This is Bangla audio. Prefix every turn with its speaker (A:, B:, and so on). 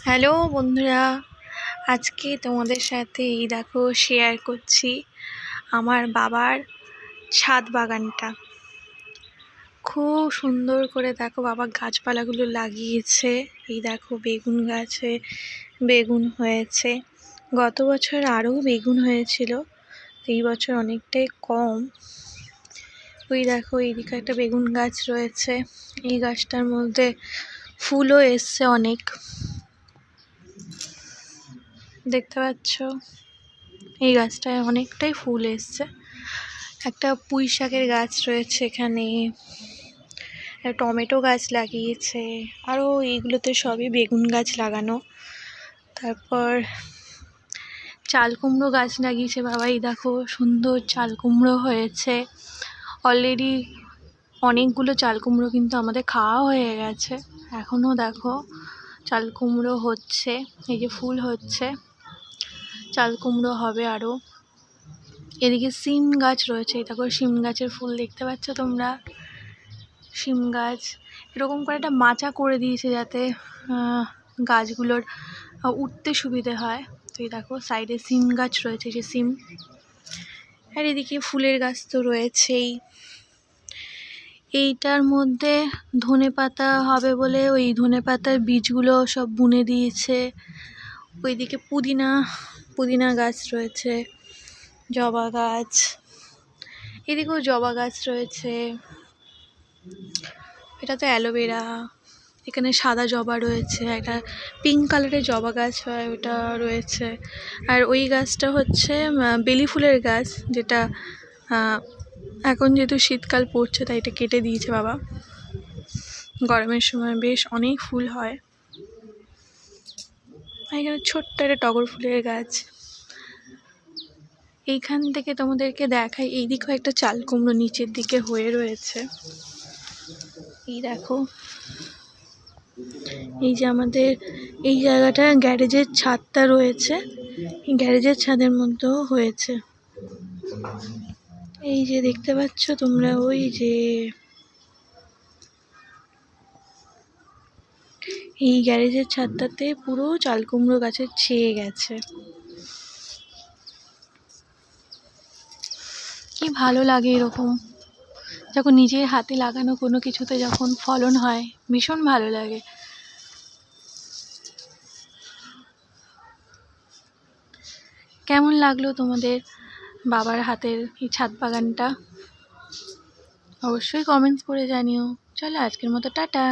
A: হ্যালো বন্ধুরা, আজকে তোমাদের সাথে এই দেখো শেয়ার করছি আমার বাবার ছাদ বাগানটা। খুব সুন্দর করে দেখো বাবা গাছপালাগুলো লাগিয়েছে। এই দেখো বেগুন গাছে বেগুন হয়েছে। গত বছর আরও বেগুন হয়েছিল, এই বছর অনেকটাই কম। ওই দেখো এইদিকে একটা বেগুন গাছ রয়েছে, এই গাছটার মধ্যে ফুলও এসছে অনেক, দেখতে পাচ্ছ। এই গাছটায় অনেকটাই ফুল এসছে। একটা পুঁই শাকের গাছ রয়েছে এখানে, টমেটো গাছ লাগিয়েছে, আরও এইগুলোতে সবই বেগুন গাছ লাগানো। তারপর চাল কুমড়ো গাছ লাগিয়েছে বাবা। এই দেখো সুন্দর চাল কুমড়ো হয়েছে অলরেডি। অনেকগুলো চাল কুমড়ো কিন্তু আমাদের খাওয়া হয়ে গেছে, এখনও দেখো চাল কুমড়ো হচ্ছে, এই যে ফুল হচ্ছে, চাল কুমড়ো হবে আরও। এদিকে সিম গাছ রয়েছে, এই দেখো সিম গাছের ফুল দেখতে পাচ্ছ তোমরা। সিম গাছ এরকম করে একটা মাচা করে দিয়েছে যাতে গাছগুলোর উঠতে সুবিধে হয়। তো এই দেখো সাইডে সিম গাছ রয়েছে, যে সিম। আর এদিকে ফুলের গাছ তো রয়েছেই। এইটার মধ্যে ধনেপাতা হবে বলে ওই ধনেপাতার বীজগুলো সব বুনে দিয়েছে। ওইদিকে পুদিনা গাছ রয়েছে, জবা গাছ, এদিকেও জবা গাছ রয়েছে। এটা তো অ্যালোভেরা। এখানে সাদা জবা রয়েছে, একটা পিঙ্ক কালারের জবা গাছ হয় ওটা রয়েছে। আর ওই গাছটা হচ্ছে বেলি ফুলের গাছ, যেটা এখন যেহেতু শীতকাল পড়ছে তাই এটা কেটে দিয়েছে বাবা। গরমের সময় বেশ অনেক ফুল হয়। এখানে ছোট্ট একটা টগর ফুলের গাছ। এইখান থেকে তোমাদেরকে দেখাই, এইদিকেও একটা চাল কুমড়ো নিচের দিকে হয়ে রয়েছে। এই দেখো, এই যে আমাদের এই জায়গাটা গ্যারেজের ছাদটা রয়েছে, এই গ্যারেজের ছাদের মধ্যেও হয়েছে। এই যে দেখতে পাচ্ছ তোমরা, ওই যে এই গ্যারেজের ছাদটাতে পুরো চাল কুমড়ো গাছের ছেয়ে গেছে। কি ভালো লাগে এরকম, যখন নিজের হাতে লাগানো কোনো কিছুতে যখন ফলন হয় ভীষণ ভালো লাগে। কেমন লাগলো তোমাদের বাবার হাতের এই ছাদ বাগানটা? অবশ্যই কমেন্টস করে জানিও। চলো আজকের মতো টাটা।